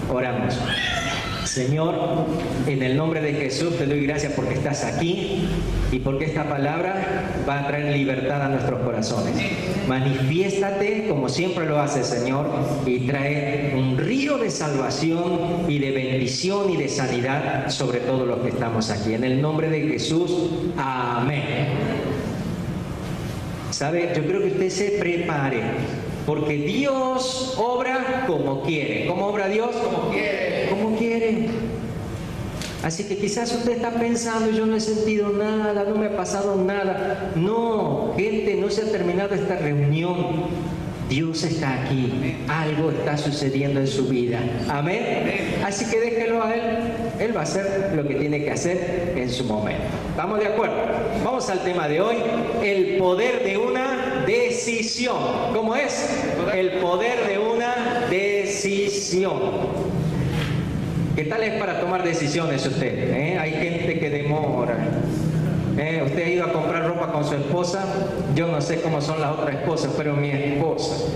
Oramos. Señor, en el nombre de Jesús te doy gracias porque estás aquí y porque esta palabra va a traer libertad a nuestros corazones. Manifiéstate como siempre lo haces, Señor, y trae un río de salvación y de bendición y de sanidad sobre todos los que estamos aquí. En el nombre de Jesús, amén. ¿Sabe? Yo creo que usted se prepare, porque Dios obra como quiere. ¿Cómo obra Dios? Como quiere. Como quiere. Así que quizás usted está pensando, yo no he sentido nada, no me ha pasado nada. No, gente, no se ha terminado esta reunión. Dios está aquí. Algo está sucediendo en su vida. Amén. Así que déjelo a Él. Él va a hacer lo que tiene que hacer en su momento. ¿Estamos de acuerdo? Vamos al tema de hoy. El poder de una decisión. ¿Cómo es? El poder de una decisión. ¿Qué tal es para tomar decisiones usted? Hay gente que demora. Usted ha ido a comprar ropa con su esposa. Yo no sé cómo son las otras esposas, pero mi esposa,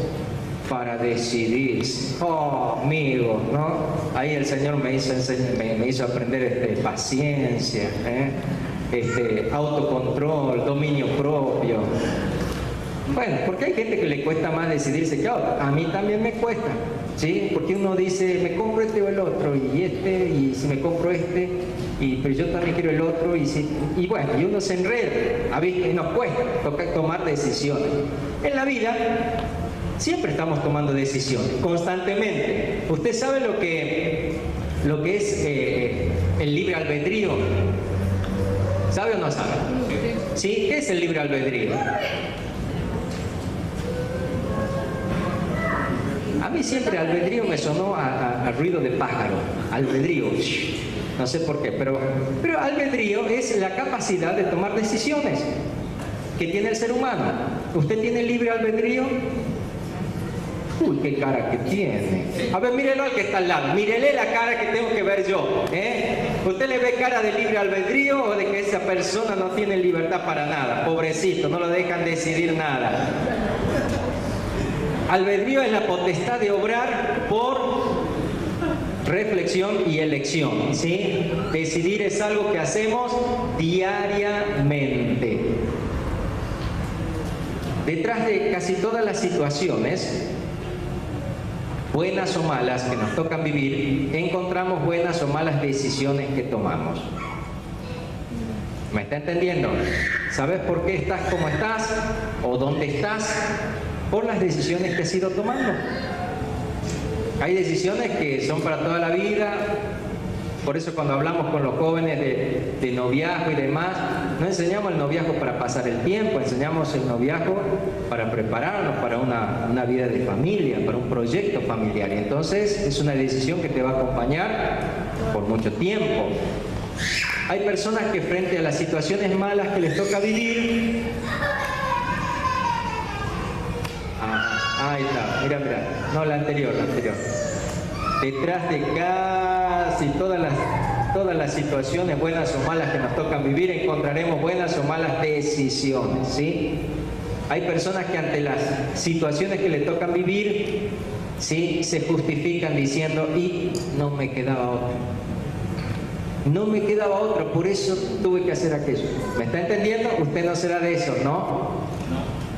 para decidir, oh amigo, ¿no? Ahí el Señor me hizo aprender paciencia, autocontrol, dominio propio. Bueno, porque hay gente que le cuesta más decidirse que a otra. A mí también me cuesta, ¿sí? Porque uno dice, me compro este o el otro, y si me compro pero yo también quiero el otro, y bueno, y uno se enreda, y nos cuesta tomar decisiones. En la vida siempre estamos tomando decisiones, constantemente. ¿Usted sabe lo que es el libre albedrío? ¿Sabe o no sabe? ¿Sí? ¿Qué es el libre albedrío? A mí siempre albedrío me sonó a ruido de pájaro. Albedrío. No sé por qué, pero albedrío es la capacidad de tomar decisiones que tiene el ser humano. ¿Usted tiene libre albedrío? Uy, qué cara que tiene. A ver, mírelo al que está al lado. Mírele la cara que tengo que ver yo. ¿Usted le ve cara de libre albedrío o de que esa persona no tiene libertad para nada? Pobrecito, no lo dejan decidir nada. Albedrío es la potestad de obrar por reflexión y elección, ¿sí? Decidir es algo que hacemos diariamente. Detrás de casi todas las situaciones, buenas o malas, que nos tocan vivir, encontramos buenas o malas decisiones que tomamos. ¿Me está entendiendo? ¿Sabes por qué estás como estás? ¿O dónde estás? Por las decisiones que has ido tomando. Hay decisiones que son para toda la vida. Por eso cuando hablamos con los jóvenes de noviazgo y demás, no enseñamos el noviazgo para pasar el tiempo, enseñamos el noviazgo para prepararnos para una vida de familia, para un proyecto familiar. Y entonces es una decisión que te va a acompañar por mucho tiempo. Hay personas que frente a las situaciones malas que les toca vivir, ahí está, mira, no, la anterior. Detrás de casi todas las situaciones buenas o malas que nos tocan vivir, encontraremos buenas o malas decisiones, ¿sí? Hay personas que ante las situaciones que le tocan vivir, ¿sí?, se justifican diciendo, y no me quedaba otra. No me quedaba otra, por eso tuve que hacer aquello. ¿Me está entendiendo? Usted no será de eso, ¿no?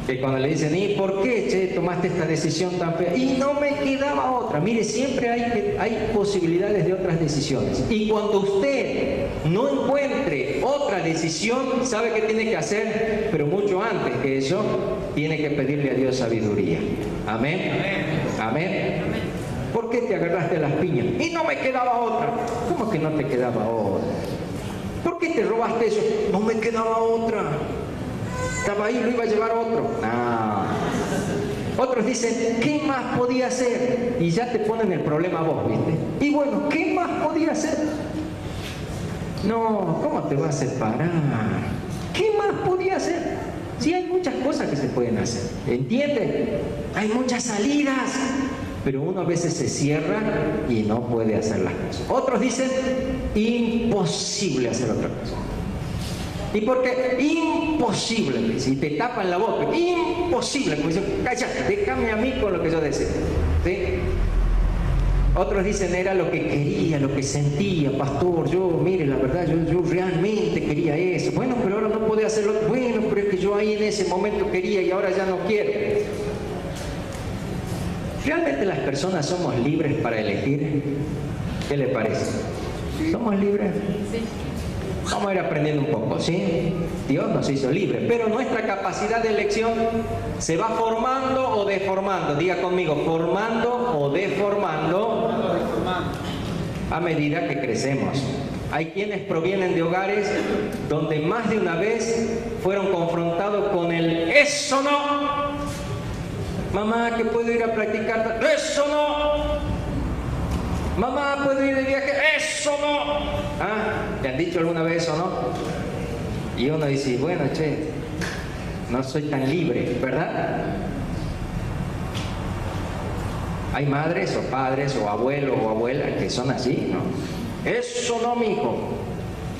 Que cuando le dicen, ¿y por qué tomaste esta decisión tan fea? Y no me quedaba otra. Mire, siempre hay posibilidades de otras decisiones. Y cuando usted no encuentre otra decisión, ¿sabe qué tiene que hacer? Pero mucho antes que eso, tiene que pedirle a Dios sabiduría. Amén. Amén. ¿Por qué te agarraste a las piñas? Y no me quedaba otra. ¿Cómo que no te quedaba otra? ¿Por qué te robaste eso? No me quedaba otra. Estaba ahí, lo iba a llevar otro. Otros dicen, ¿qué más podía hacer? Y ya te ponen el problema vos, ¿viste? Y bueno, ¿qué más podía hacer? No, ¿cómo te vas a separar? ¿Qué más podía hacer? Sí, hay muchas cosas que se pueden hacer. ¿Entiendes? Hay muchas salidas. Pero uno a veces se cierra y no puede hacer las cosas. Otros dicen, imposible hacer otra cosa. ¿Y por qué? Imposible. Si te tapan la boca, imposible. Como dicen, cállate, déjame a mí con lo que yo deseo. ¿Sí? Otros dicen era lo que quería, lo que sentía, pastor, yo, mire, la verdad, yo realmente quería eso. Bueno, pero ahora no puedo hacerlo. Bueno, pero es que yo ahí en ese momento quería y ahora ya no quiero. ¿Realmente las personas somos libres para elegir? ¿Qué le parece? ¿Somos libres? Sí. Vamos a ir aprendiendo un poco, ¿sí? Dios nos hizo libres, pero nuestra capacidad de elección se va formando o deformando. Diga conmigo, formando o deformando a medida que crecemos. Hay quienes provienen de hogares donde más de una vez fueron confrontados con el ¡eso no! Mamá, que puedo ir a practicar, ¡eso no! Mamá, ¿puedo ir de viaje? ¡Eso no! ¿Ah? ¿Le han dicho alguna vez eso no? Y uno dice, bueno, che, no soy tan libre, ¿verdad? Hay madres o padres o abuelos o abuelas que son así, ¿no? Eso no, mijo.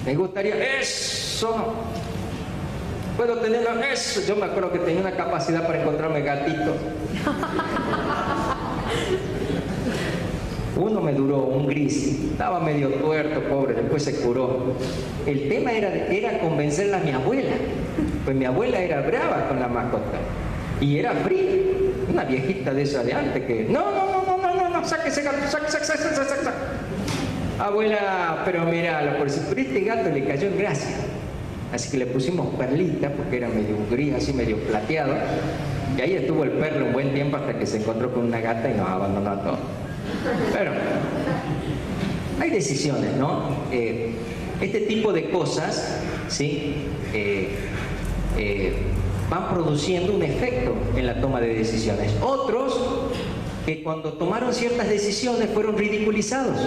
Me gustaría, eso no. Puedo tenerlo, eso. Yo me acuerdo que tenía una capacidad para encontrarme gatitos. Uno me duró, un gris, estaba medio tuerto, pobre, después se curó. El tema era convencerla a mi abuela, pues mi abuela era brava con la mascota y era fría, una viejita de esa de antes que no, sáquese gato, saque. Abuela, pero mira, por este gato le cayó en gracia, así que le pusimos Perlita porque era medio gris, así medio plateado, y ahí estuvo el perro un buen tiempo hasta que se encontró con una gata y nos abandonó a todos. Pero hay decisiones, ¿no? Este tipo de cosas, ¿sí? Van produciendo un efecto en la toma de decisiones. Otros que cuando tomaron ciertas decisiones fueron ridiculizados.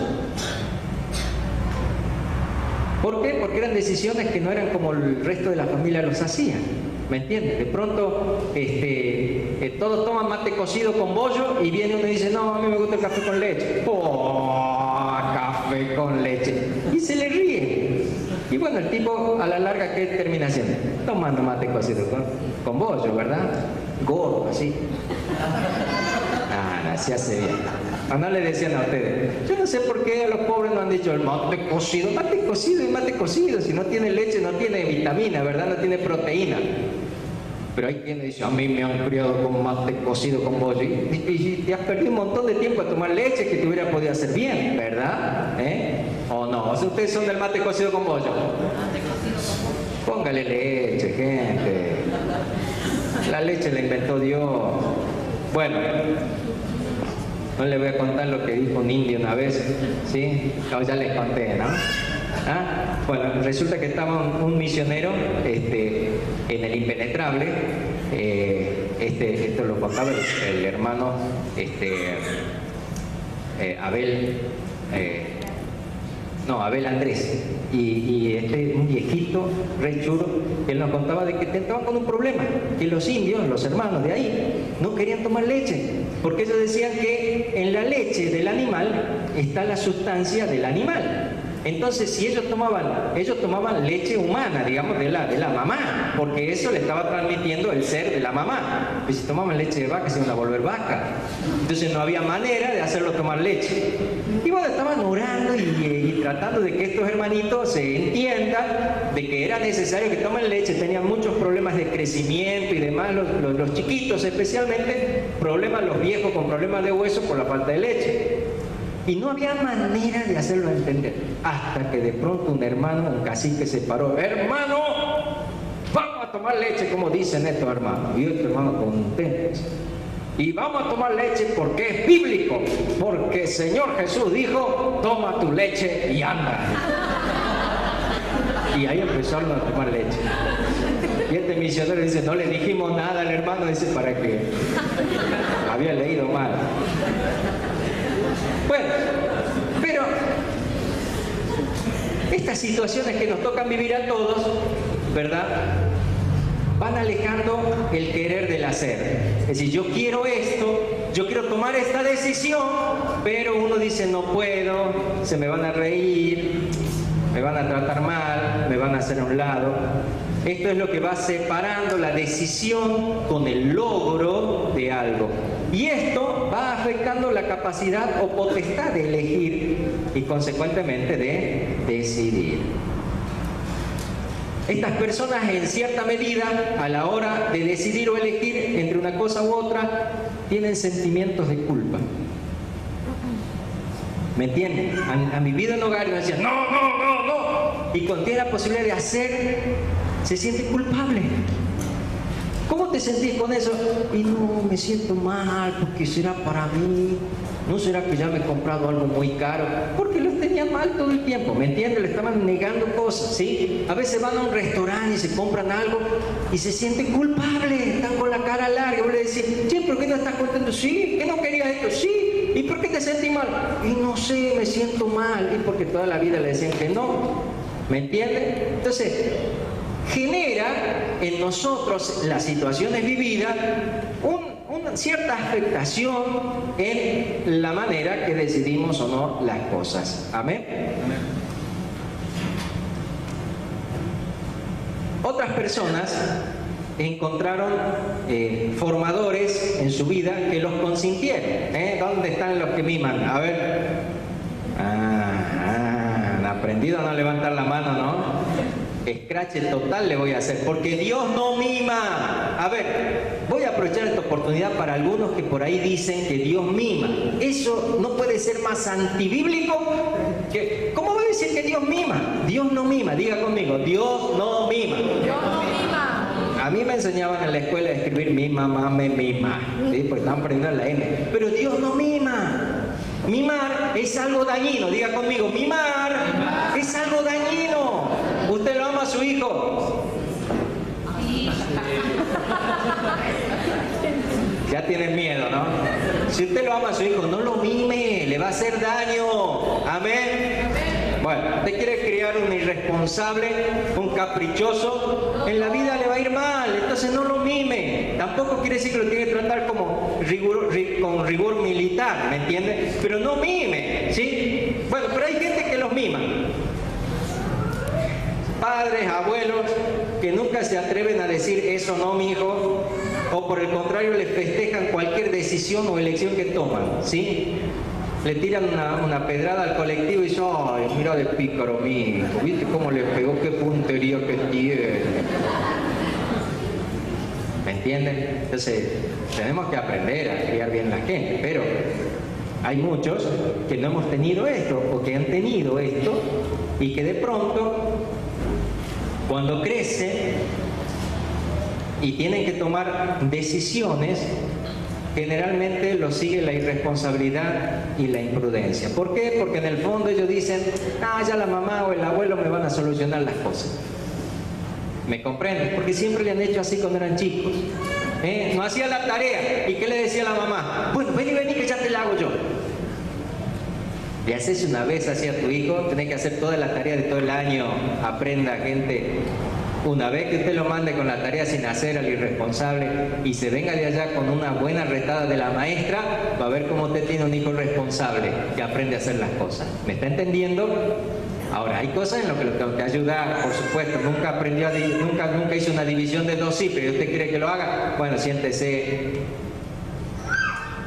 ¿Por qué? Porque eran decisiones que no eran como el resto de la familia los hacía. ¿Me entiendes? De pronto todos toman mate cocido con bollo y viene uno y dice, no, a mí me gusta el café con leche. ¡Oh, café con leche! Y se le ríe. Y bueno, el tipo a la larga, ¿qué termina haciendo? Tomando mate cocido con bollo, ¿verdad? Gordo, así. No, se hace bien. ¿O no le decían a ustedes? Yo no sé por qué a los pobres no han dicho el mate cocido y mate cocido. Si no tiene leche, no tiene vitamina, ¿verdad? No tiene proteína. Pero hay quien dice, a mí me han criado con mate cocido con bollo. Y te has perdido un montón de tiempo a tomar leche que te hubiera podido hacer bien, ¿verdad? ¿O no? O sea, ustedes son del mate cocido con bollo. Póngale leche, gente. La leche la inventó Dios. Bueno, no le voy a contar lo que dijo un indio una vez, ¿sí? No, ya les conté, ¿no? Bueno, resulta que estaba un misionero en el Impenetrable, esto lo contaba el hermano Abel Andrés, y un viejito, re chulo, él nos contaba de que estaban con un problema, que los indios, los hermanos de ahí, no querían tomar leche, porque ellos decían que en la leche del animal está la sustancia del animal. Entonces, si ellos tomaban leche humana, digamos, de la mamá, porque eso le estaba transmitiendo el ser de la mamá. Pues si tomaban leche de vaca, se iban a volver vaca. Entonces no había manera de hacerlo tomar leche. Y bueno, estaban orando y tratando de que estos hermanitos se entiendan de que era necesario que tomen leche. Tenían muchos problemas de crecimiento y demás, los chiquitos especialmente, problemas los viejos con problemas de hueso por la falta de leche. Y no había manera de hacerlo entender, hasta que de pronto un hermano, un cacique se paró, hermano, vamos a tomar leche, como dicen estos hermanos. Y otro hermano contento. Y vamos a tomar leche porque es bíblico, porque el Señor Jesús dijo, toma tu leche y anda. Y ahí empezaron a tomar leche. Y este misionero dice, no le dijimos nada al hermano, dice, para que había leído mal. Bueno, pero estas situaciones que nos tocan vivir a todos, ¿verdad?, van alejando el querer del hacer. Es decir, yo quiero esto, yo quiero tomar esta decisión, pero uno dice, no puedo, se me van a reír, me van a tratar mal, me van a hacer a un lado. Esto es lo que va separando la decisión con el logro de algo. Y esto va afectando la capacidad o potestad de elegir y consecuentemente de decidir. Estas personas en cierta medida, a la hora de decidir o elegir entre una cosa u otra, tienen sentimientos de culpa. ¿Me entienden? Han vivido en hogares y me decían, no, no, no, no. Y cuando tiene la posibilidad de hacer, se siente culpable. ¿Cómo te sentís con eso? Y no, me siento mal, porque será para mí. ¿No será que ya me he comprado algo muy caro? Porque los tenía mal todo el tiempo, ¿me entiendes? Le estaban negando cosas, ¿sí? A veces van a un restaurante y se compran algo y se sienten culpables, están con la cara larga. Vos le decís, che, ¿por qué no estás contento? Sí, ¿que no querías esto? Sí. ¿Y por qué te sentís mal? Y no sé, me siento mal. Y porque toda la vida le decían que no, ¿me entiendes? Entonces, genera en nosotros las situaciones vividas una cierta afectación en la manera que decidimos o no las cosas. ¿Amén? Amén. Otras personas encontraron formadores en su vida que los consintieron. ¿Dónde están los que miman? A ver. Han aprendido a no levantar la mano, ¿no? Escrache total le voy a hacer, porque Dios no mima. A ver, voy a aprovechar esta oportunidad para algunos que por ahí dicen que Dios mima. Eso no puede ser más antibíblico que... ¿Cómo voy a decir que Dios mima? Dios no mima, diga conmigo, Dios no mima. Dios no mima. A mí me enseñaban en la escuela a escribir mi mamá me mima, ¿sí? Porque estaban aprendiendo la M. Pero Dios no mima. Mimar es algo dañino, diga conmigo, mimar es algo dañino. ¿Usted lo ama a su hijo? Ya tienen miedo, ¿no? Si usted lo ama a su hijo, no lo mime, le va a hacer daño. Amén. Bueno, usted quiere criar un irresponsable, un caprichoso, en la vida le va a ir mal, entonces no lo mime. Tampoco quiere decir que lo tiene que tratar como con rigor militar, ¿me entiende? Pero no mime, ¿sí? Bueno, pero hay gente que los mima. Padres, abuelos, que nunca se atreven a decir eso no, mi hijo, o por el contrario les festejan cualquier decisión o elección que toman, ¿sí? Le tiran una pedrada al colectivo y dicen, ay, mira de pícaro mi hijo, ¿viste cómo le pegó? Qué puntería que tiene. ¿Me entienden? Entonces, tenemos que aprender a criar bien la gente, pero hay muchos que no hemos tenido esto, o que han tenido esto, y que de pronto, cuando crecen y tienen que tomar decisiones, generalmente los sigue la irresponsabilidad y la imprudencia. ¿Por qué? Porque en el fondo ellos dicen, ya la mamá o el abuelo me van a solucionar las cosas. ¿Me comprenden? Porque siempre le han hecho así cuando eran chicos. No hacía la tarea. ¿Y qué le decía la mamá? Bueno, vení que ya te la hago yo. Le haces una vez así a tu hijo, tenés que hacer toda la tarea de todo el año. Aprenda, gente. Una vez que usted lo mande con la tarea sin hacer al irresponsable y se venga de allá con una buena retada de la maestra, va a ver cómo usted tiene un hijo responsable que aprende a hacer las cosas. ¿Me está entendiendo? Ahora, hay cosas en las que lo tengo que ayudar, por supuesto. Nunca hizo una división de dos cifras y usted quiere que lo haga. Bueno, siéntese,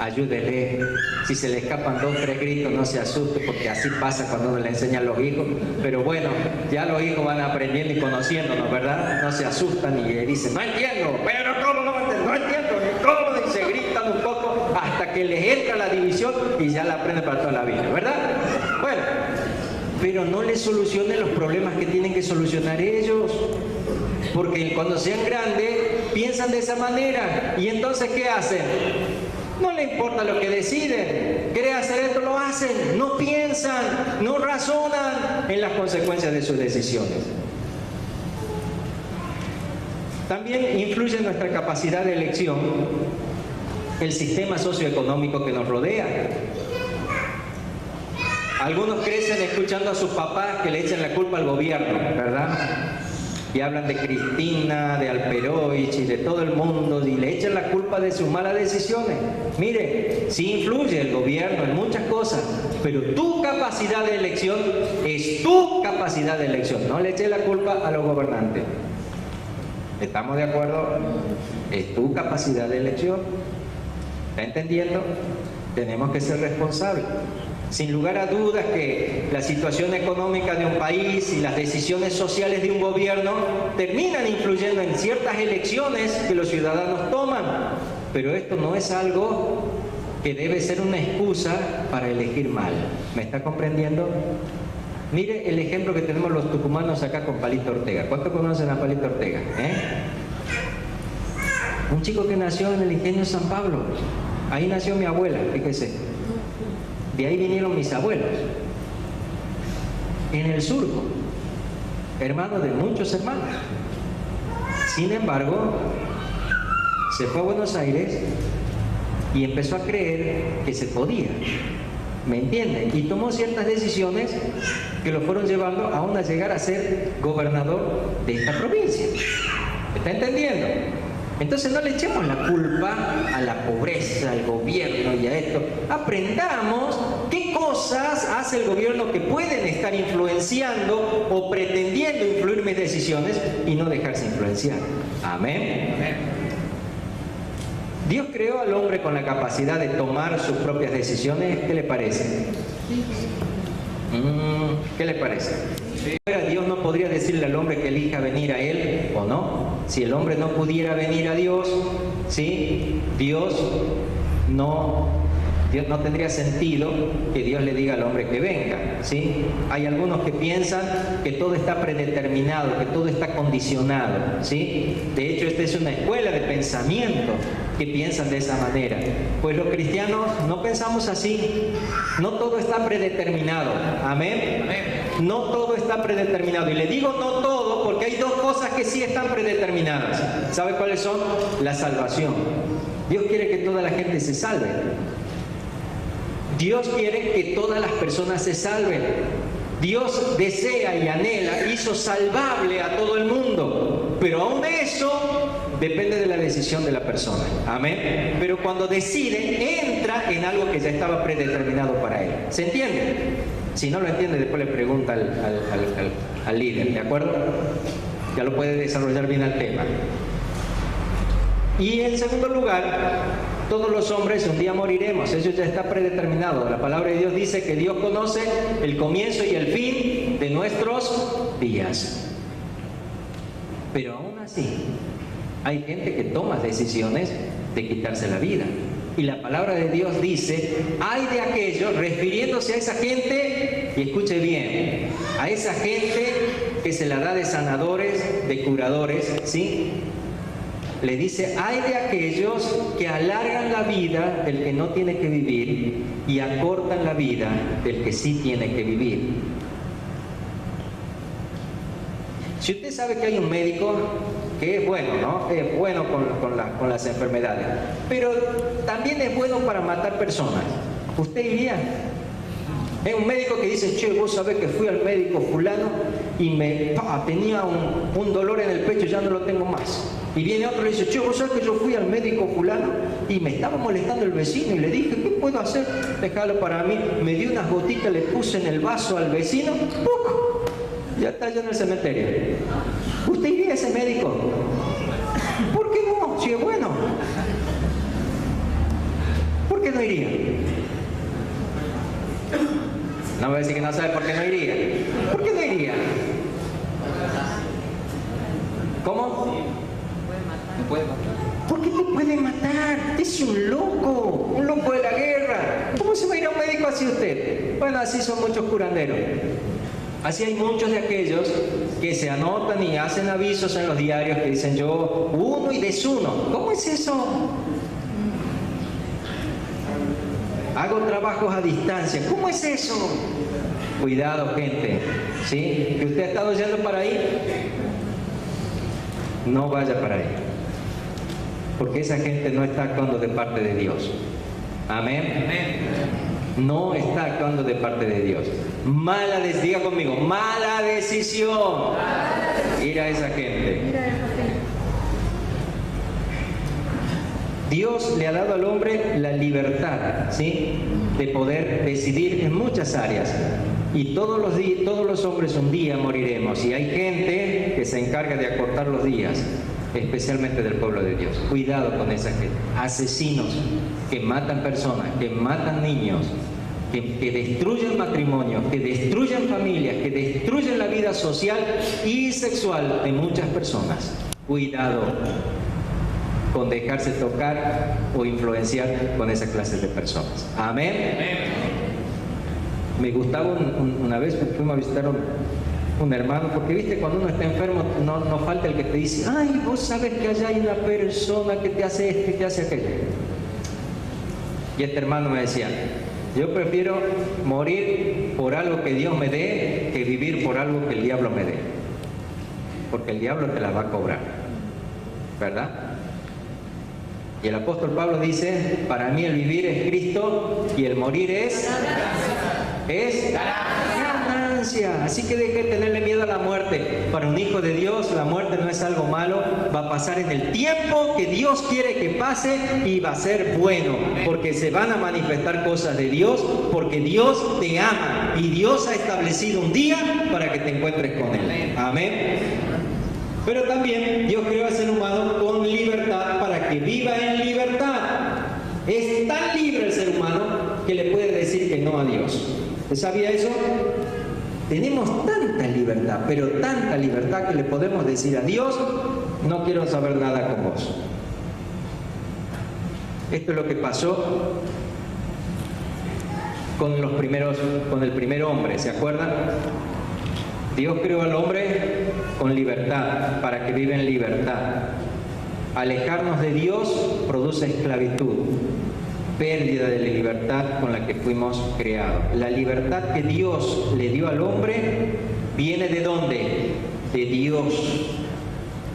ayúdele. Si se le escapan 2 o 3 gritos, no se asuste, porque así pasa cuando uno le enseña a los hijos. Pero bueno, ya los hijos van aprendiendo y conociéndonos, ¿verdad? No se asustan y dicen, no entiendo, pero ¿cómo no entiendo? No entiendo ni cómo, y se gritan un poco hasta que les entra la división y ya la aprenden para toda la vida, ¿verdad? Bueno, pero no les solucionen los problemas que tienen que solucionar ellos, porque cuando sean grandes piensan de esa manera y entonces ¿qué hacen? No le importa lo que deciden, quiere hacer esto, lo hacen, no piensan, no razonan en las consecuencias de sus decisiones. También influye en nuestra capacidad de elección el sistema socioeconómico que nos rodea. Algunos crecen escuchando a sus papás que le echan la culpa al gobierno, ¿verdad? Y hablan de Cristina, de Alperovich y de todo el mundo y le echan la culpa de sus malas decisiones. Mire, sí influye el gobierno en muchas cosas, pero tu capacidad de elección es tu capacidad de elección. No le eches la culpa a los gobernantes. ¿Estamos de acuerdo? Es tu capacidad de elección. ¿Está entendiendo? Tenemos que ser responsables. Sin lugar a dudas que la situación económica de un país y las decisiones sociales de un gobierno terminan influyendo en ciertas elecciones que los ciudadanos toman, pero esto no es algo que debe ser una excusa para elegir mal. ¿Me está comprendiendo? Mire el ejemplo que tenemos los tucumanos acá con Palito Ortega. ¿Cuántos conocen a Palito Ortega? Un chico que nació en el Ingenio San Pablo. Ahí nació mi abuela, fíjese. De ahí vinieron mis abuelos. En el Surco, hermano de muchos hermanos. Sin embargo, se fue a Buenos Aires y empezó a creer que se podía. ¿Me entienden? Y tomó ciertas decisiones que lo fueron llevando a llegar a ser gobernador de esta provincia. ¿Me está entendiendo? Entonces no le echemos la culpa a la pobreza, al gobierno y a esto. Aprendamos qué cosas hace el gobierno que pueden estar influenciando o pretendiendo influir mis decisiones y no dejarse influenciar. Amén. Amén. Dios creó al hombre con la capacidad de tomar sus propias decisiones. ¿Qué le parece? ¿Qué le parece? Dios no podría decirle al hombre que elija venir a Él o no. Si el hombre no pudiera venir a Dios, ¿sí? Dios no tendría sentido que Dios le diga al hombre que venga, ¿sí? Hay algunos que piensan que todo está predeterminado, que todo está condicionado, ¿sí? De hecho, esta es una escuela de pensamiento que piensan de esa manera. Pues los cristianos no pensamos así. No todo está predeterminado. Amén. Amén. No todo está predeterminado. Y le digo no todo porque hay dos cosas que sí están predeterminadas. ¿Sabe cuáles son? La salvación. Dios quiere que toda la gente se salve. Dios quiere que todas las personas se salven. Dios desea y anhela, hizo salvable a todo el mundo. Pero aún de eso depende de la decisión de la persona. Amén. Pero cuando decide, entra en algo que ya estaba predeterminado para él. ¿Se entiende? Si no lo entiende, después le pregunta al líder, ¿de acuerdo? Ya lo puede desarrollar bien el tema. Y en segundo lugar, todos los hombres un día moriremos. Eso ya está predeterminado. La palabra de Dios dice que Dios conoce el comienzo y el fin de nuestros días. Pero aún así, hay gente que toma decisiones de quitarse la vida. Y la palabra de Dios dice, hay de aquellos, refiriéndose a esa gente, y escuche bien, a esa gente que se la da de sanadores, de curadores, ¿sí? Le dice, hay de aquellos que alargan la vida del que no tiene que vivir y acortan la vida del que sí tiene que vivir. Si usted sabe que hay un médico que es bueno, ¿no? Es bueno con las enfermedades, pero también es bueno para matar personas, ¿usted iría? Es un médico que dice, che, vos sabés que fui al médico fulano y tenía un dolor en el pecho, ya no lo tengo más. Y viene otro y le dice, che, vos sabés que yo fui al médico fulano y me estaba molestando el vecino y le dije, ¿qué puedo hacer? Déjalo para mí. Me dio unas gotitas, le puse en el vaso al vecino, ¡puc! Ya está allá en el cementerio. ¿Usted iría a ese médico? ¿Por qué no? Si es bueno. ¿Por qué no iría? No voy a decir que no sabe por qué no iría. ¿Por qué no iría? ¿Cómo? ¿Me puede matar? ¿Por qué te puede matar? Es un loco de la guerra. ¿Cómo se va a ir a un médico así usted? Bueno, así son muchos curanderos. Así hay muchos de aquellos que se anotan y hacen avisos en los diarios que dicen yo uno y desuno. ¿Cómo es eso? Hago trabajos a distancia. ¿Cómo es eso? Cuidado, gente. ¿Sí? ¿Que usted ha estado yendo para ahí? No vaya para ahí. Porque esa gente no está actuando de parte de Dios. Amén. Amén. No está actuando de parte de Dios. Diga conmigo, mala decisión. Ir a esa gente. Dios le ha dado al hombre la libertad, ¿sí?, de poder decidir en muchas áreas. Y todos los hombres un día moriremos. Y hay gente que se encarga de acortar los días. especialmente del pueblo de Dios. Cuidado con esa gente. Asesinos que matan personas, que matan niños, que destruyen matrimonios, que destruyen familias, que destruyen la vida social y sexual de muchas personas. Cuidado con dejarse tocar o influenciar con esa clase de personas. Amén. Me gustaba una vez, fuimos a visitar un hermano, porque viste, cuando uno está enfermo no falta el que te dice: ay, vos sabes que allá hay una persona que te hace esto y te hace aquello. Y este hermano me decía: yo prefiero morir por algo que Dios me dé que vivir por algo que el diablo me dé, porque el diablo te la va a cobrar, ¿verdad? Y el apóstol Pablo dice: para mí el vivir es Cristo y el morir es ganancia. Así que deje de tenerle miedo a la muerte. Para un hijo de Dios, la muerte no es algo malo, va a pasar en el tiempo que Dios quiere que pase y va a ser bueno, porque se van a manifestar cosas de Dios, porque Dios te ama y Dios ha establecido un día para que te encuentres con Él. Amén. Pero también Dios creó al ser humano con libertad para que viva en libertad. Es tan libre el ser humano que le puede decir que no a Dios. ¿Usted sabía eso? Tenemos tanta libertad, pero tanta libertad que le podemos decir a Dios: no quiero saber nada con vos. Esto es lo que pasó con el primer hombre, ¿se acuerdan? Dios creó al hombre con libertad, para que viva en libertad. Alejarnos de Dios produce esclavitud, pérdida de la libertad con la que fuimos creados. La libertad que Dios le dio al hombre viene ¿de dónde? De Dios.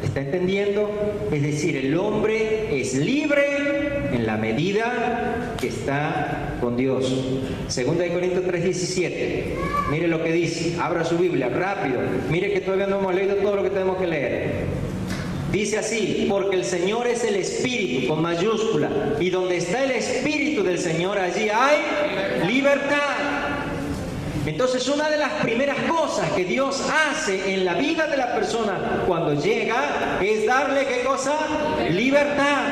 ¿Está entendiendo? Es decir, el hombre es libre en la medida que está con Dios. 2 Corintios 3:17. Mire lo que dice. Abra su Biblia, rápido. Mire que todavía no hemos leído todo lo que tenemos que leer. Dice así: porque el Señor es el Espíritu, con mayúscula, y donde está el Espíritu del Señor, allí hay libertad. Entonces, una de las primeras cosas que Dios hace en la vida de la persona cuando llega es darle, ¿qué cosa? Libertad.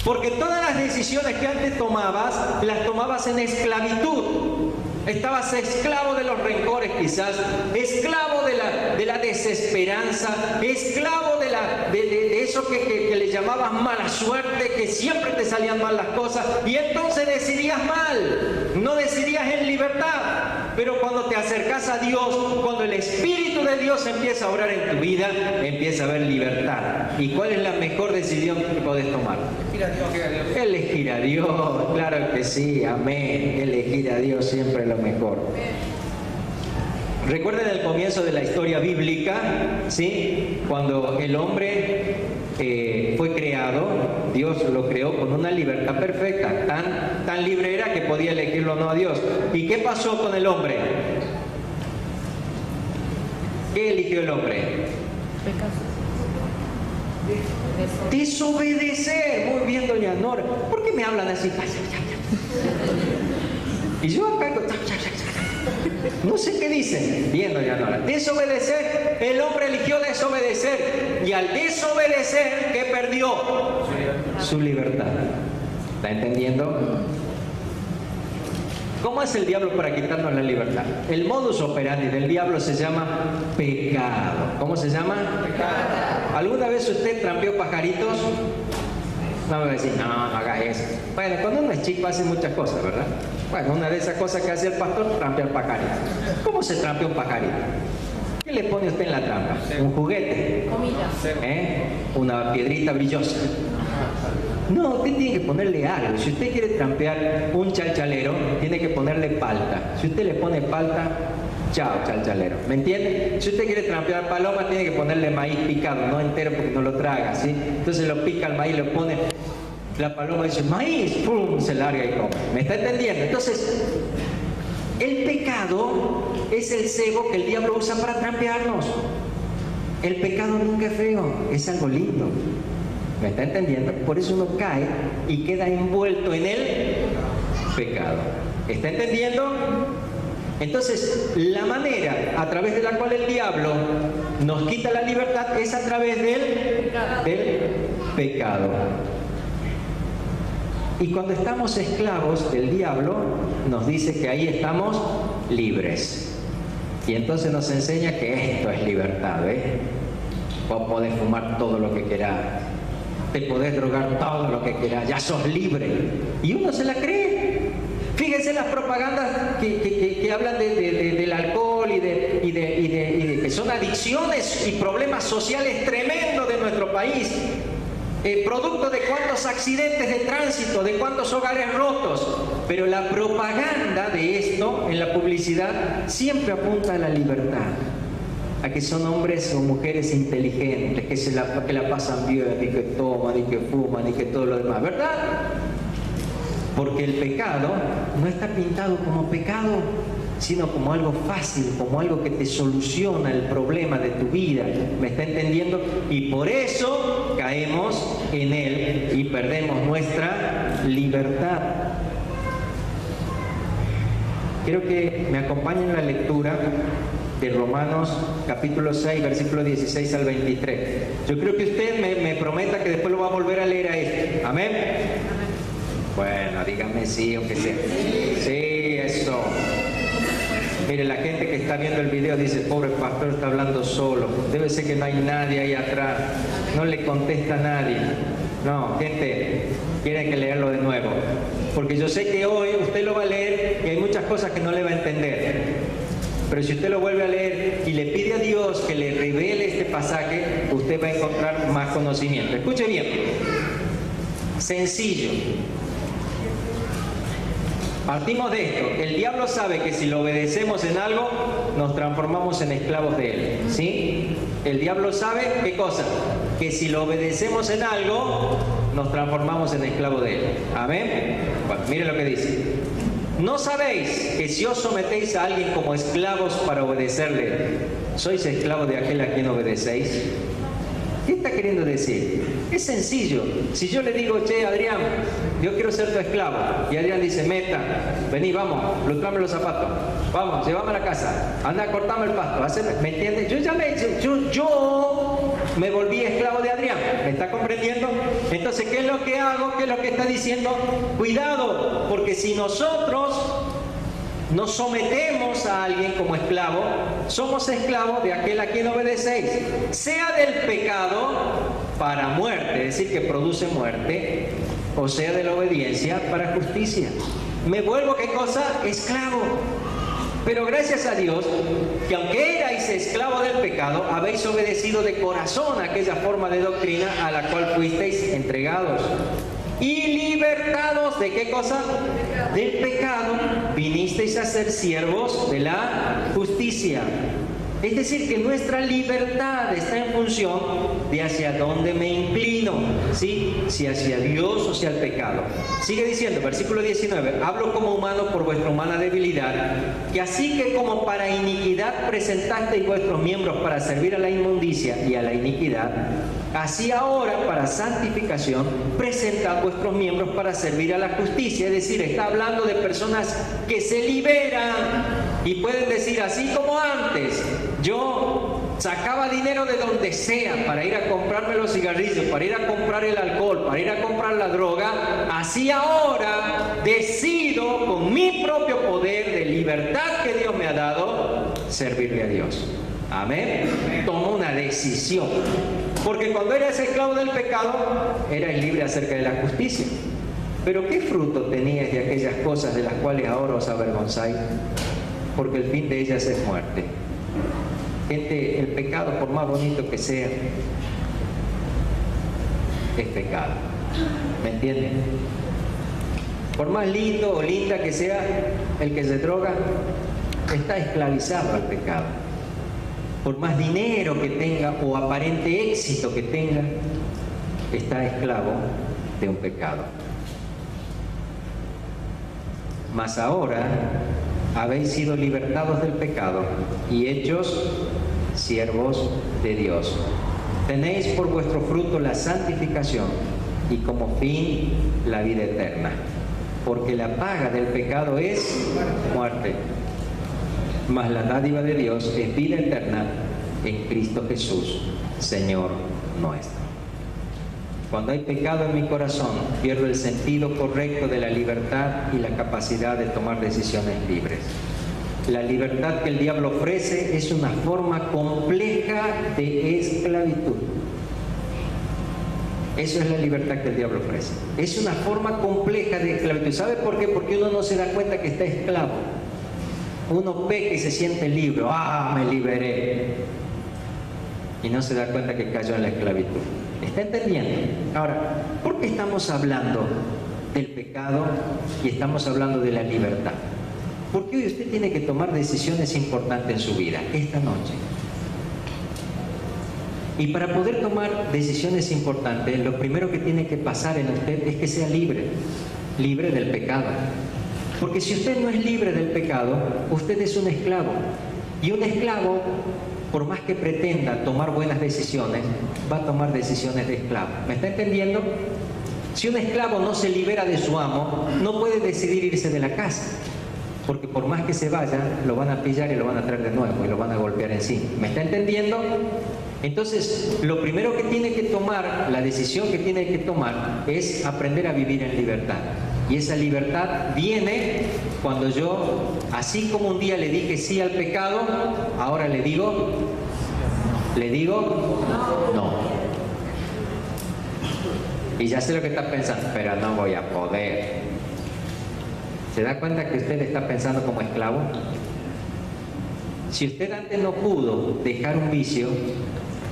Porque todas las decisiones que antes tomabas, las tomabas en esclavitud. Estabas esclavo de los rencores, quizás, esclavo de la desesperanza, esclavo de eso que le llamabas mala suerte, que siempre te salían mal las cosas, y entonces decidías mal, no decidías en libertad. Pero cuando te acercas a Dios, cuando el Espíritu de Dios empieza a obrar en tu vida, empieza a haber libertad. ¿Y cuál es la mejor decisión que podés tomar? Elegir a Dios, claro que sí, amén. Elegir a Dios siempre es lo mejor. Recuerden el comienzo de la historia bíblica, ¿sí? Cuando el hombre fue creado, Dios lo creó con una libertad perfecta, tan libre era que podía elegirlo o no a Dios. ¿Y qué pasó con el hombre? ¿Qué eligió el hombre? Desobedecer. Muy bien, doña Nora. ¿Por qué me hablan así? Y yo acá no sé qué dicen. Bien, doña Nora. Desobedecer. El hombre eligió desobedecer. Y al desobedecer, ¿qué perdió? Su libertad. ¿Está entendiendo? ¿Cómo hace el diablo para quitarnos la libertad? El modus operandi del diablo se llama pecado. ¿Cómo se llama? Pecado. ¿Alguna vez usted trampeó pajaritos? No me va a decir: no haga eso. Bueno, cuando uno es chico hace muchas cosas, ¿verdad? Bueno, una de esas cosas que hace el pastor, trampear pajarito. ¿Cómo se trampea un pajarito? ¿Qué le pone usted en la trampa? ¿Un juguete? Comida. Una piedrita brillosa. No, usted tiene que ponerle algo. Si usted quiere trampear un chalchalero, tiene que ponerle palta. Si usted le pone palta, chao, chalchalero. ¿Me entiende? Si usted quiere trampear paloma, tiene que ponerle maíz picado, no entero porque no lo traga, ¿sí? Entonces lo pica el maíz, lo pone. La paloma dice: maíz, ¡pum!, se larga y come. ¿Me está entendiendo? Entonces, el pecado es el cebo que el diablo usa para trampearnos. El pecado nunca es feo, es algo lindo. ¿Me está entendiendo? Por eso uno cae y queda envuelto en el pecado. ¿Está entendiendo? Entonces, la manera a través de la cual el diablo nos quita la libertad es a través del pecado. Y cuando estamos esclavos del diablo, nos dice que ahí estamos libres. Y entonces nos enseña que esto es libertad, ¿ves? Vos podés fumar todo lo que querás, te podés drogar todo lo que querás, ya sos libre. Y uno se la cree. Fíjense las propagandas que hablan del alcohol y de que son adicciones y problemas sociales tremendos de nuestro país. Producto de cuántos accidentes de tránsito, de cuántos hogares rotos. Pero la propaganda de esto en la publicidad siempre apunta a la libertad, a que son hombres o mujeres inteligentes, que la pasan bien, y que toman, y que fuman, y que todo lo demás, ¿verdad? Porque el pecado no está pintado como pecado, sino como algo fácil, como algo que te soluciona el problema de tu vida. ¿Me está entendiendo? Y por eso caemos en él y perdemos nuestra libertad. Quiero que me acompañen en la lectura de Romanos capítulo 6, versículo 16 al 23. Yo creo que usted me prometa que después lo va a volver a leer a este. ¿Amén? Bueno, díganme sí, aunque sea. Sí, eso. Mire, la gente que está viendo el video dice, pobre pastor está hablando solo. Debe ser que no hay nadie ahí atrás. No le contesta a nadie. No, gente, tiene que leerlo de nuevo. Porque yo sé que hoy usted lo va a leer y hay muchas cosas que no le va a entender. Pero si usted lo vuelve a leer y le pide a Dios que le revele este pasaje, usted va a encontrar más conocimiento. Escuche bien. Sencillo. Partimos de esto. El diablo sabe que si lo obedecemos en algo, nos transformamos en esclavos de él. ¿Sí? El diablo sabe, ¿qué cosa? Que si lo obedecemos en algo, nos transformamos en esclavos de él. ¿Amén? Bueno, mire lo que dice. ¿No sabéis que si os sometéis a alguien como esclavos para obedecerle, sois esclavos de aquel a quien obedecéis? ¿Qué está queriendo decir? Es sencillo. Si yo le digo, che, Adrián, yo quiero ser tu esclavo, y Adrián dice, Meta, vení, vamos, lustrame los zapatos, vamos, llévame a la casa, anda, cortame el pasto, ¿me entiendes? Yo me volví esclavo de Adrián, ¿me está comprendiendo? Entonces, ¿qué es lo que hago? ¿Qué es lo que está diciendo? Cuidado, porque si nosotros nos sometemos a alguien como esclavo, somos esclavos de aquel a quien obedecéis, sea del pecado para muerte, es decir, que produce muerte, o sea de la obediencia para justicia. Me vuelvo, ¿qué cosa? Esclavo. Pero gracias a Dios, que aunque erais esclavos del pecado, habéis obedecido de corazón aquella forma de doctrina a la cual fuisteis entregados. Y libertados, ¿de qué cosa? Del pecado, vinisteis a ser siervos de la justicia. Es decir, que nuestra libertad está en función de hacia dónde me inclino, ¿sí? Si hacia Dios o hacia el pecado. Sigue diciendo, versículo 19, hablo como humano por vuestra humana debilidad, que así que como para iniquidad presentasteis vuestros miembros para servir a la inmundicia y a la iniquidad, así ahora para santificación presentad vuestros miembros para servir a la justicia. Es decir, está hablando de personas que se liberan y pueden decir, así como antes, yo sacaba dinero de donde sea para ir a comprarme los cigarrillos, para ir a comprar el alcohol, para ir a comprar la droga, así ahora decido con mi propio poder de libertad que Dios me ha dado, servirle a Dios. Amén. Tomo una decisión. Porque cuando eras esclavo del pecado, eras libre acerca de la justicia. Pero ¿qué fruto tenías de aquellas cosas de las cuales ahora os avergonzáis? Porque el fin de ellas es muerte. Gente, el pecado, por más bonito que sea, es pecado. ¿Me entienden? Por más lindo o linda que sea el que se droga, está esclavizado al pecado. Por más dinero que tenga o aparente éxito que tenga, está esclavo de un pecado. Mas ahora habéis sido libertados del pecado y hechos siervos de Dios. Tenéis por vuestro fruto la santificación y como fin la vida eterna. Porque la paga del pecado es muerte. mas la dádiva de Dios es vida eterna en Cristo Jesús, Señor nuestro. Cuando hay pecado en mi corazón, pierdo el sentido correcto de la libertad y la capacidad de tomar decisiones libres. La libertad que el diablo ofrece es una forma compleja de esclavitud. Eso es la libertad que el diablo ofrece. Es una forma compleja de esclavitud. ¿Sabe por qué? Porque uno no se da cuenta que está esclavo. Uno peca y se siente libre. ¡Ah, me liberé! Y no se da cuenta que cayó en la esclavitud. ¿Está entendiendo? Ahora, ¿por qué estamos hablando del pecado y estamos hablando de la libertad? Porque hoy usted tiene que tomar decisiones importantes en su vida, esta noche. Y para poder tomar decisiones importantes, lo primero que tiene que pasar en usted es que sea libre, libre del pecado. Porque si usted no es libre del pecado, usted es un esclavo. Y un esclavo, por más que pretenda tomar buenas decisiones, va a tomar decisiones de esclavo. ¿Me está entendiendo? Si un esclavo no se libera de su amo, no puede decidir irse de la casa. Porque por más que se vaya, lo van a pillar y lo van a traer de nuevo y lo van a golpear encima. ¿Me está entendiendo? Entonces, lo primero que tiene que tomar, la decisión que tiene que tomar, es aprender a vivir en libertad. Y esa libertad viene cuando yo, así como un día le dije sí al pecado, ahora le digo no. Y ya sé lo que está pensando, pero no voy a poder. ¿Se da cuenta que usted está pensando como esclavo? Si usted antes no pudo dejar un vicio,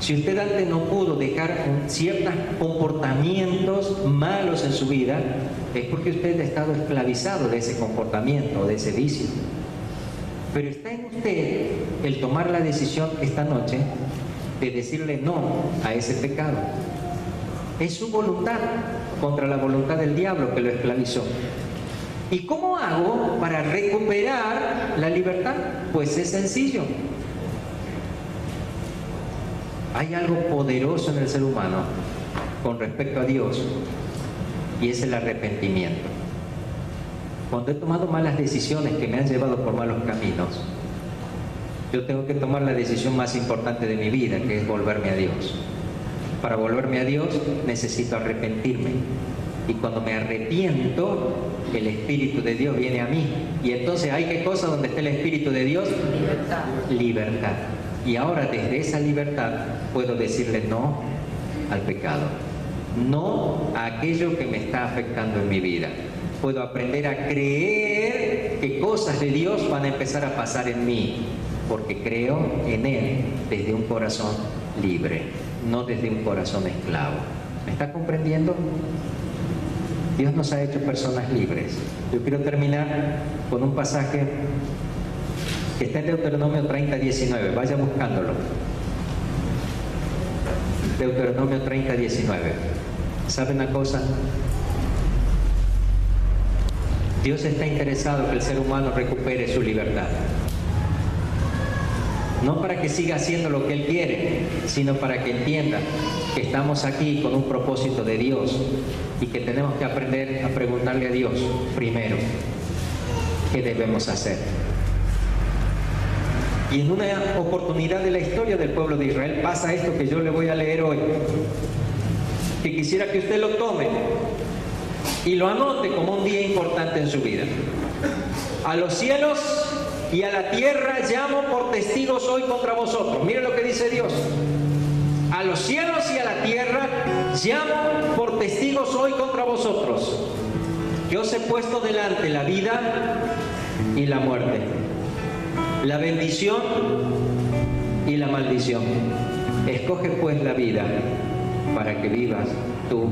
si usted antes no pudo dejar ciertos comportamientos malos en su vida, es porque usted ha estado esclavizado de ese comportamiento, de ese vicio. Pero está en usted el tomar la decisión esta noche de decirle no a ese pecado. Es su voluntad contra la voluntad del diablo que lo esclavizó. ¿Y cómo hago para recuperar la libertad? Pues es sencillo. Hay algo poderoso en el ser humano con respecto a Dios, y es el arrepentimiento. Cuando he tomado malas decisiones que me han llevado por malos caminos, yo tengo que tomar la decisión más importante de mi vida, que es volverme a Dios. Para volverme a Dios necesito arrepentirme. Y cuando me arrepiento, el Espíritu de Dios viene a mí. Y entonces hay qué cosa donde está el Espíritu de Dios? Libertad. Libertad. Y ahora desde esa libertad puedo decirle no al pecado. No a aquello que me está afectando en mi vida. Puedo aprender a creer que cosas de Dios van a empezar a pasar en mí. Porque creo en Él desde un corazón libre, no desde un corazón esclavo. ¿Me está comprendiendo? Dios nos ha hecho personas libres. Yo quiero terminar con un pasaje que está en Deuteronomio 30:19. Vaya buscándolo. Deuteronomio 30:19. ¿Sabe una cosa? Dios está interesado que el ser humano recupere su libertad. No para que siga haciendo lo que Él quiere, sino para que entienda que estamos aquí con un propósito de Dios y que tenemos que aprender a preguntarle a Dios primero qué debemos hacer. Y en una oportunidad de la historia del pueblo de Israel pasa esto que yo le voy a leer hoy, que quisiera que usted lo tome y lo anote como un día importante en su vida. A los cielos y a la tierra llamo por testigos hoy contra vosotros. Mire lo que dice Dios. A los cielos y a la tierra llamo por testigos hoy contra vosotros, que os he puesto delante la vida y la muerte, la bendición y la maldición. Escoge pues la vida para que vivas tú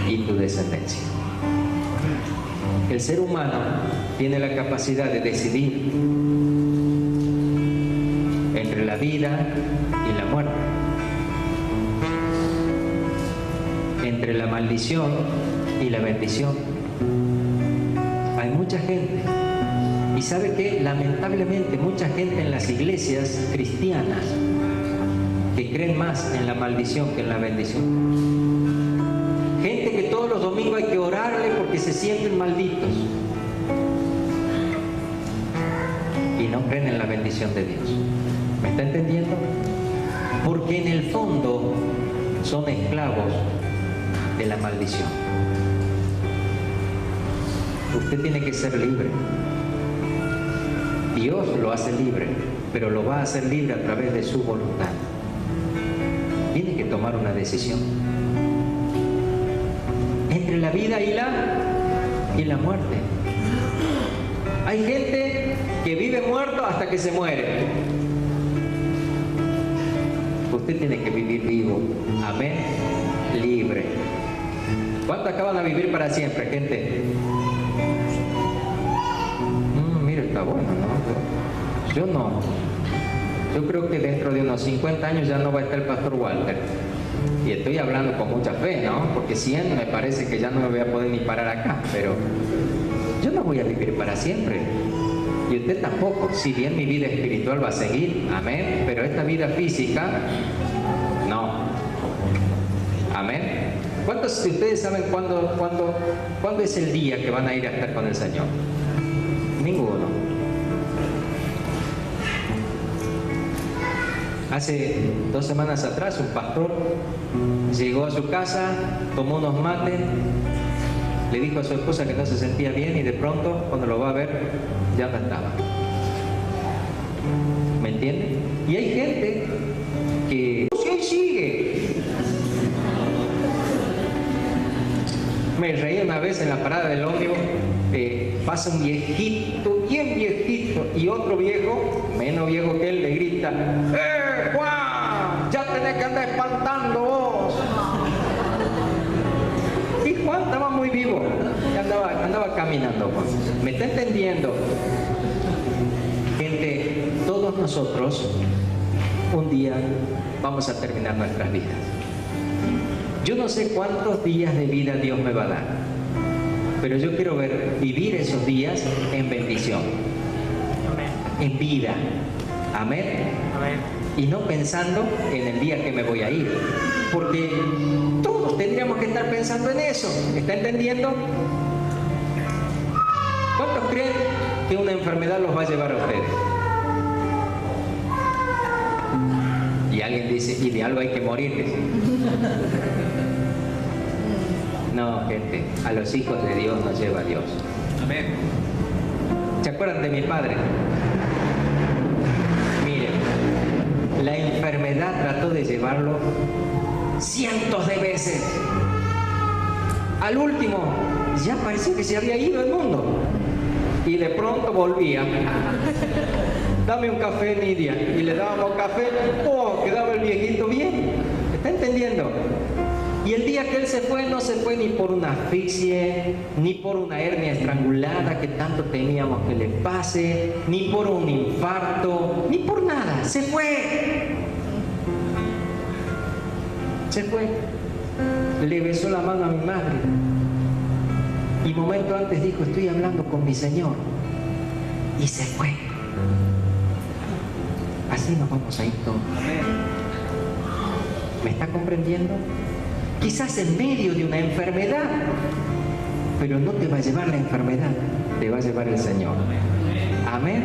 y tu descendencia. El ser humano tiene la capacidad de decidir entre la vida y la muerte, entre la maldición y la bendición. Hay mucha gente, y ¿sabe qué? Lamentablemente mucha gente en las iglesias cristianas que creen más en la maldición que en la bendición. Gente que todos los domingos hay que orarle porque se sienten malditos. Y no no creen en la bendición de Dios. ¿Me está entendiendo? Porque en el fondo son esclavos de la maldición. Usted tiene que ser libre. Dios lo hace libre, pero lo va a hacer libre a través de su voluntad. Tiene que tomar una decisión entre la vida y la muerte. Hay gente que vive muerto hasta que se muere. Usted tiene que vivir vivo. Amén. Libre. ¿Cuántos acaban de vivir para siempre, gente? Mira, está bueno, ¿no? Yo no. Yo creo que dentro de unos 50 años ya no va a estar el pastor Walter. Y estoy hablando con mucha fe, ¿no? Porque 100 me parece que ya no me voy a poder ni parar acá. Pero yo no voy a vivir para siempre. Y usted tampoco. Si bien mi vida espiritual va a seguir. Amén. Pero esta vida física, no. Amén. ¿Cuántos de ustedes saben cuándo es el día que van a ir a estar con el Señor? Ninguno. Hace 2 semanas atrás un pastor llegó a su casa, tomó unos mates, le dijo a su esposa que no se sentía bien y de pronto cuando lo va a ver ya no estaba. ¿Me entiende? Y hay gente que hoy sigue. Me reí una vez en la parada del ómnibus, pasa un viejito, bien viejito, y otro viejo, menos viejo que él, le grita: Juan! ¡Ya tenés que andar espantando vos! Y Juan estaba muy vivo, andaba caminando, Juan. ¿Me está entendiendo? Gente, todos nosotros un día vamos a terminar nuestras vidas. Yo no sé cuántos días de vida Dios me va a dar, pero yo quiero vivir esos días en bendición, en vida. Amén. Y no pensando en el día que me voy a ir, porque todos tendríamos que estar pensando en eso. ¿Está entendiendo? ¿Cuántos creen que una enfermedad los va a llevar a ustedes? Y alguien dice: y de algo hay que morir. No, gente, a los hijos de Dios nos lleva Dios. Amén. ¿Se acuerdan de mi padre? Miren, la enfermedad trató de llevarlo cientos de veces. Al último, ya parecía que se había ido el mundo. Y de pronto volvía. Dame un café, Nidia. Y le dábamos café. ¡Oh! Quedaba el viejito bien. ¿Está entendiendo? Y el día que él se fue, no se fue ni por una asfixia, ni por una hernia estrangulada que tanto temíamos que le pase, ni por un infarto, ni por nada. Se fue. Se fue. Le besó la mano a mi madre. Y momento antes dijo: estoy hablando con mi Señor. Y se fue. Así nos vamos a ir todos. ¿Me está comprendiendo? Quizás en medio de una enfermedad, pero no te va a llevar la enfermedad, te va a llevar el Señor. Amén.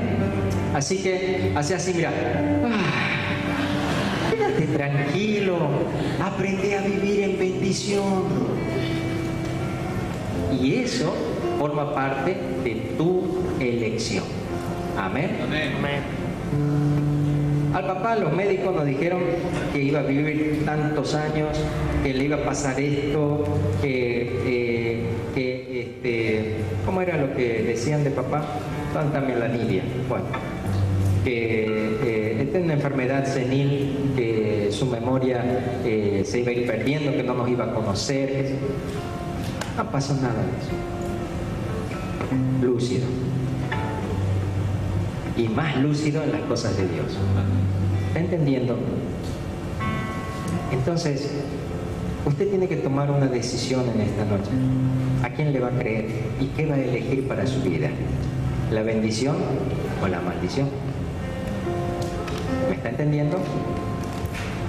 Así que, así, mira. Quédate tranquilo, aprende a vivir en bendición. Y eso forma parte de tu elección. Amén. Amén. Al papá los médicos nos dijeron que iba a vivir tantos años, que le iba a pasar esto, ¿cómo era lo que decían de papá? También la Nidia. Bueno, que esta es una enfermedad senil, que su memoria se iba a ir perdiendo, que no nos iba a conocer. No pasó nada de eso. Lúcido. Y más lúcido en las cosas de Dios. ¿Está entendiendo? Entonces, usted tiene que tomar una decisión en esta noche. ¿A quién le va a creer? ¿Y qué va a elegir para su vida? ¿La bendición o la maldición? ¿Me está entendiendo?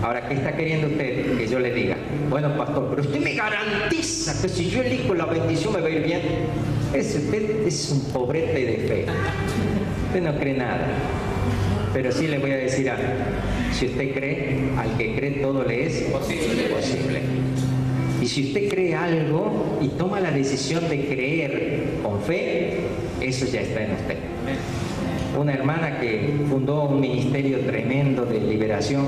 Ahora, ¿qué está queriendo usted que yo le diga? Bueno, pastor, pero usted me garantiza que si yo elijo la bendición me va a ir bien. Usted es un pobrete de fe. Usted no cree nada. Pero sí le voy a decir algo. Si usted cree, al que cree todo le es posible. Y si usted cree algo y toma la decisión de creer con fe, eso ya está en usted. Una hermana que fundó un ministerio tremendo de liberación,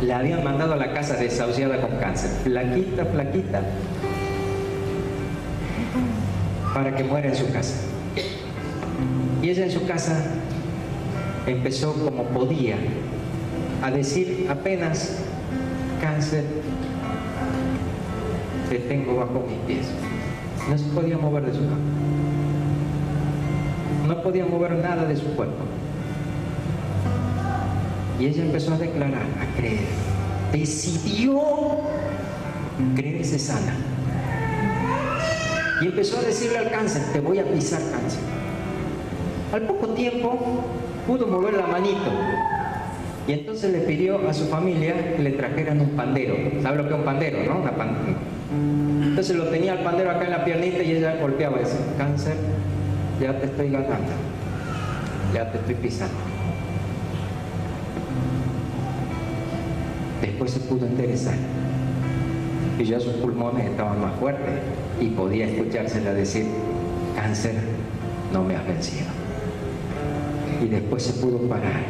la habían mandado a la casa desahuciada con cáncer, flaquita, para que muera en su casa. Y ella en su casa empezó como podía a decir apenas: cáncer, te tengo bajo mis pies. No se podía mover de su cama, no podía mover nada de su cuerpo. Y ella empezó a declarar, a creer, decidió creerse sana. Y empezó a decirle al cáncer: te voy a pisar, cáncer. Al poco tiempo pudo mover la manito. Y entonces le pidió a su familia que le trajeran un pandero. ¿Sabe lo que es un pandero, no? Entonces lo tenía el pandero acá en la piernita y ella golpeaba y decía: cáncer, ya te estoy ganando, ya te estoy pisando. Después se pudo enderezar y ya sus pulmones estaban más fuertes y podía escuchársela decir: cáncer, no me has vencido. Y después se pudo parar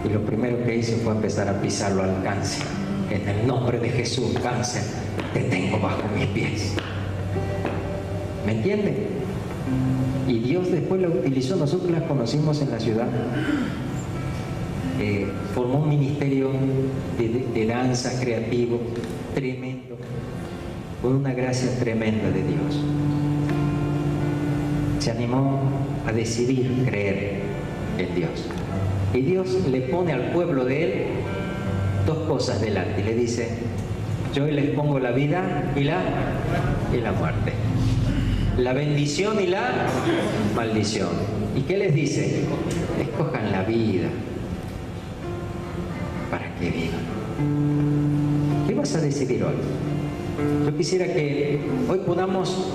y lo primero que hizo fue empezar a pisarlo al cáncer. En el nombre de Jesús, cáncer, te tengo bajo mis pies. ¿Me entienden? Y Dios después la utilizó. Nosotros la conocimos en la ciudad. Formó un ministerio de danza creativo tremendo, con una gracia tremenda de Dios. Se animó a decidir creer en Dios. Y Dios le pone al pueblo de Él dos cosas delante y le dice: yo hoy les pongo la vida y la muerte, la bendición y la maldición. ¿Y qué les dice? Escojan la vida para que vivan. ¿Qué vas a decidir hoy? Yo quisiera que hoy podamos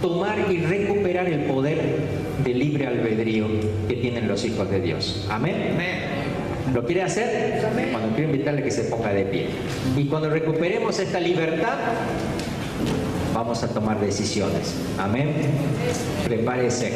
tomar y recuperar el poder de libre albedrío que tienen los hijos de Dios. Amén. ¿Lo quiere hacer? Cuando quiero invitarle que se ponga de pie. Y cuando recuperemos esta libertad, vamos a tomar decisiones. Amén. Prepárese.